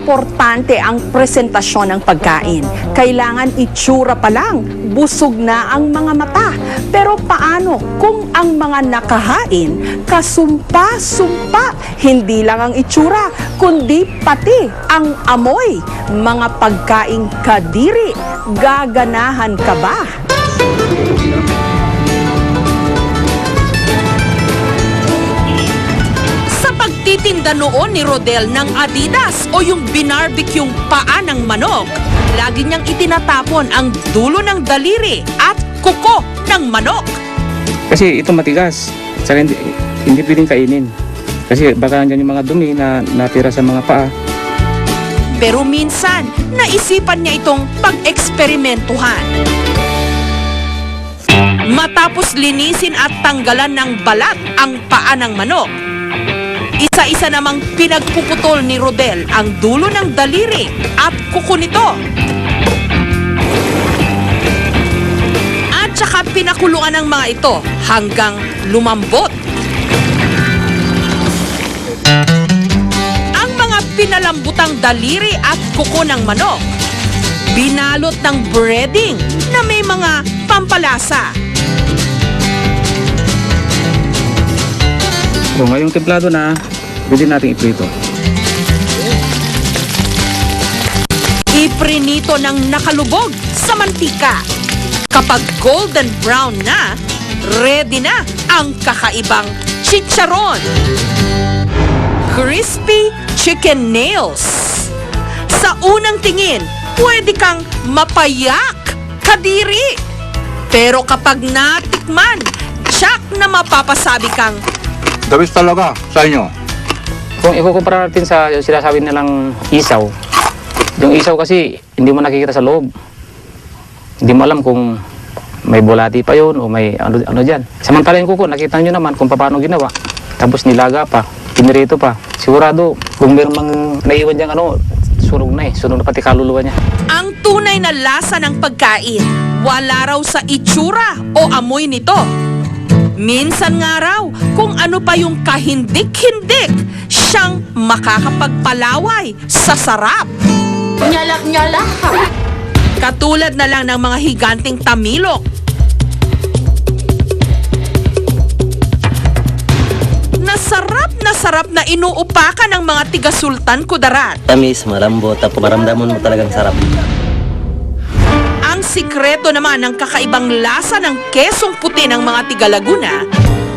importante ang presentasyon ng pagkain. Kailangan itsura pa lang, busog na ang mga mata. Pero paano kung ang mga nakahain, kasumpa-sumpa, hindi lang ang itsura, kundi pati ang amoy? Mga pagkaing kadiri, gaganahan ka ba? Pagtitinda noon ni Rodel ng Adidas o yung binarbecueng paa ng manok, lagi niyang itinatapon ang dulo ng daliri at kuko ng manok. Kasi ito matigas, saka hindi pwedeng kainin. Kasi baka nandiyan yung mga dumi na natira sa mga paa. Pero minsan, naisipan niya itong pag-eksperimentuhan. Matapos linisin at tanggalan ng balat ang paa ng manok, isa-isa namang pinagpuputol ni Rodel ang dulo ng daliri at kuko nito. At saka pinakuluan ng mga ito hanggang lumambot. Ang mga pinalambutang daliri at kuko ng manok, binalot ng breading na may mga pampalasa. So ngayong templado na, pwede natin iprito. Iprinito ng nakalubog sa mantika. Kapag golden brown na, ready na ang kakaibang chicharon. Crispy chicken nails. Sa unang tingin, pwede kang mapayak, kadiri. Pero kapag natikman, tsak na mapapasabi kang Dawis talaga sa inyo. Kung ikukumpara natin sa yung sinasabi nilang isaw, yung isaw kasi hindi mo nakikita sa loob. Hindi mo alam kung may bulati pa yun o may ano dyan. Samantala yung kuko, nakita nyo naman kung paano ginawa. Tapos nilaga pa, pinirito pa. Sigurado, kung mayroong mga naiwan dyan sunog na sunog na pati kaluluwa niya. ang tunay na lasa ng pagkain, wala raw sa itsura o amoy nito. Minsan nga raw, kung ano pa yung kahindik-hindik, siyang makakapagpalaway sa sarap. Nyalak-nyalak. Katulad na lang ng mga higanting tamilok. Na sarap na inuupakan ng mga tiga-Sultan Kudarat. Tamis, malambot, tapos maramdaman mo talagang sarap. Ang sikreto naman ng kakaibang lasa ng kesong puti ng mga tiga-Laguna,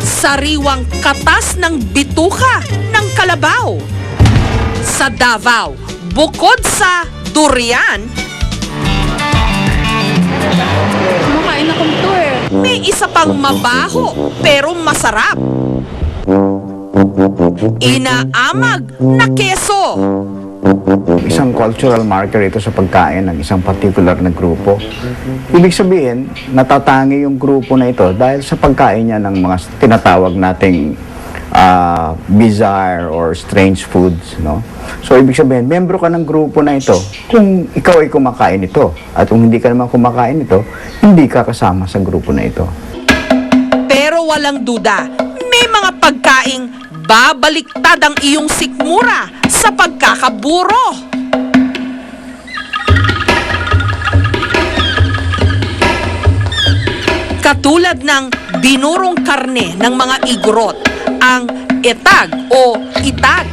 sariwang katas ng bituka ng kalabaw. Sa Davao, bukod sa durian, Kumakain akong to eh. may isa pang mabaho pero masarap. Inaamag na keso. Isang cultural marker ito sa pagkain ng isang particular na grupo. Ibig sabihin, natatangi yung grupo na ito dahil sa pagkain niya ng mga tinatawag nating bizarre or strange foods. No? So, ibig sabihin, membro ka ng grupo na ito kung ikaw ay kumakain ito. At kung hindi ka naman kumakain ito, hindi ka kasama sa grupo na ito. Pero walang duda, may mga pagkaing babaliktad ang iyong sikmura sa pagkakaburo. Katulad ng binurong karne ng mga igorot, ang etag o itag.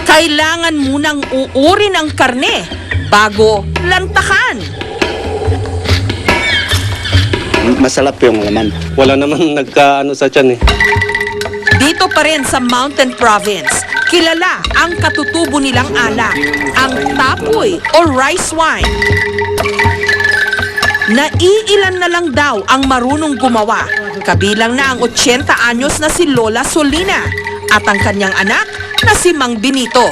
Kailangan munang uurin ang karne bago lantakan. Masarap yung laman. Wala namang nagkaano sa tiyan eh. Dito pa rin sa Mountain Province, kilala ang katutubo nilang alak, ang tapoy o rice wine. Naiilan na lang daw ang marunong gumawa, kabilang na ang 80 anyos na si Lola Solina at ang kanyang anak na si Mang Benito.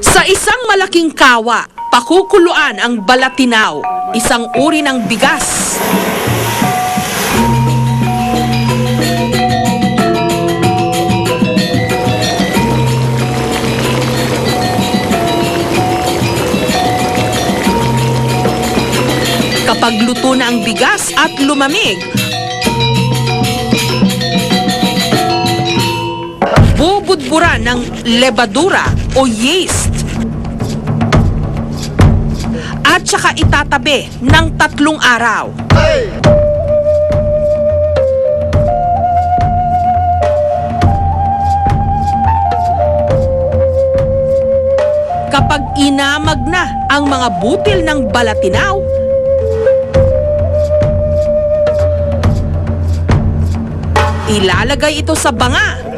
Sa isang malaking kawa, pakukuluan ang balatinaw, isang uri ng bigas. Kapag luto na ang bigas at lumamig, bubudburan ng lebadura o yeast. At saka itatabi ng 3 araw. Kapag inamag na ang mga butil ng balatinaw, ilalagay ito sa banga.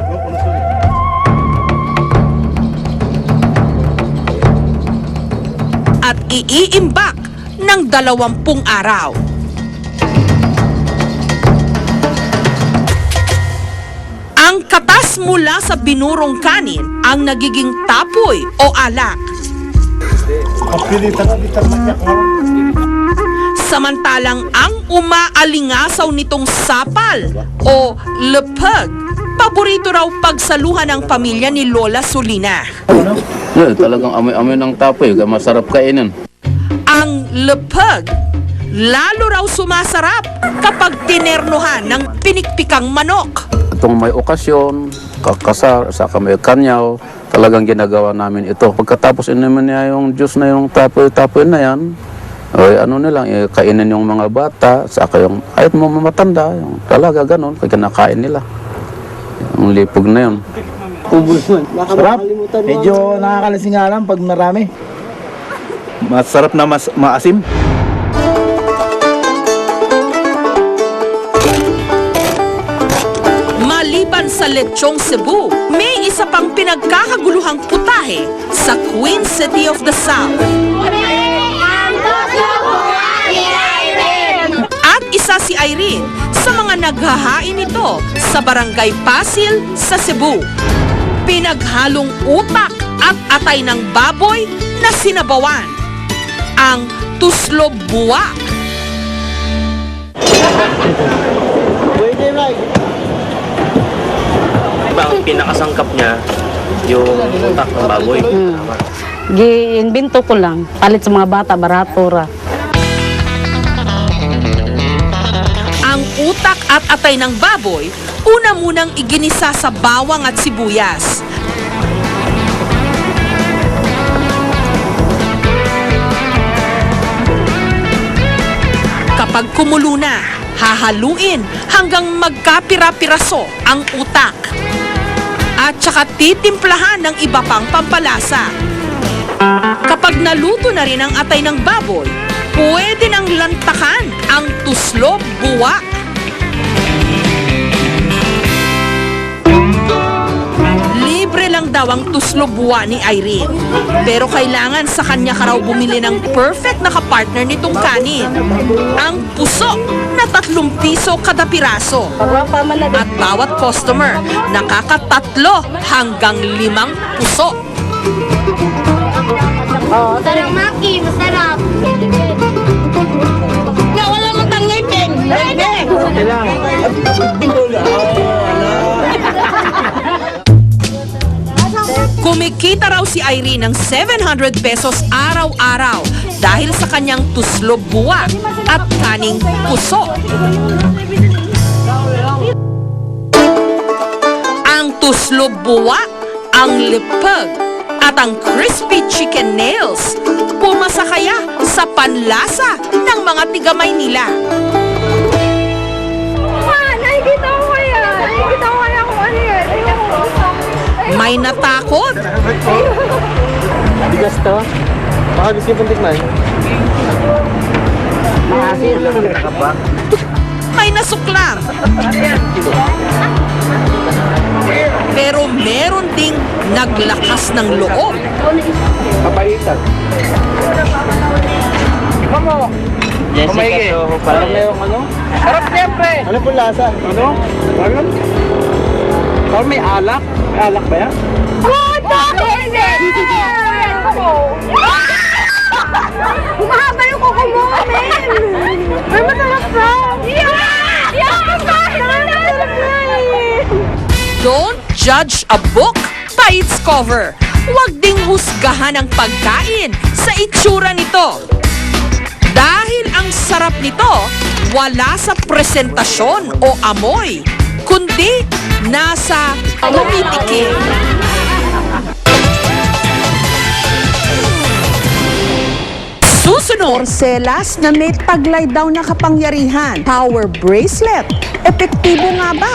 At iiimbak ng 20 araw. Ang katas mula sa binurong kanin ang nagiging tapoy o alak. Samantalang ang umaalingasaw nitong sapal o lepeg, paborito raw pagsaluhan ng pamilya ni Lola Sulina. Talagang amoy-amoy ng tapoy, masarap kainin. Ang lepeg, lalo raw sumasarap kapag tinernuhan ng pinikpikang manok. Itong may okasyon, kakasar, saka may kanyaw, talagang ginagawa namin ito. Pagkatapos inumin niya yung juice na yung tapoy-tapoy na yan, ay ano nilang, kainin yung mga bata, saka yung kahit mo matanda, yung talaga ganun, kaya kinakain nila. Yung lipog na yun. Sarap. Medyo nakakalasing nga lang pag marami. Masarap na maasim. Maliban sa lechong Cebu, may isa pang pinagkakaguluhang putahe sa Queen City of the South. At isa si Irene sa mga naghahain nito sa Barangay Pasil sa Cebu. Pinaghalong utak at atay ng baboy na sinabawan. Ang tuslob buwak. Ang pinakasangkap niya, yung utak ng baboy. Gi-invento ko lang. Palit sa mga bata, barato ra. Ang utak at atay ng baboy, una munang iginisa sa bawang at sibuyas. Kapag kumulo na, hahaluin hanggang magkapira-piraso ang utak. At saka titimplahan ng iba pang pampalasa. Kapag naluto na rin ang atay ng baboy, pwede nang lantakan ang tuslob buwak. Libre lang daw ang tuslob buwak ni Irene. Pero kailangan sa kanya ka raw bumili ng perfect na kapartner nitong kanin. Ang puso na 3 piso kada piraso. At bawat customer nakaka3 hanggang 5 puso. Masarap, Maki. Masarap. Na wala mo tang ngipin. Kumikita raw si Irene ng 700 pesos araw-araw dahil sa kanyang tuslob buwak at kaning puso. Ang tuslob buwak, ang lepeg, at ang crispy chicken nails, pumasa kaya sa panlasa ng mga tiga-Maynila. Nakikita ko kaya. Nakikita ko kaya kung ano yan. May natakot, Bigas to? Baka gusto yung tikman. may nasuklam. Pero meron ding naglakas ng loob. Kapaitan. Jessica, so Parang mayroong ano? Sarap siyempre! Ano po lasa? Ano? Ano? Parang may alak? May alak ba yan? Mahaba yung kuko mo, men! Ay, masarap na! Don't judge a book by its cover. Huwag ding husgahan ang pagkain sa itsura nito. Dahil ang sarap nito, wala sa presentasyon o amoy, kundi nasa pumitikim. Porcelas na may taglay daw na kapangyarihan. Power bracelet. Epektibo nga ba?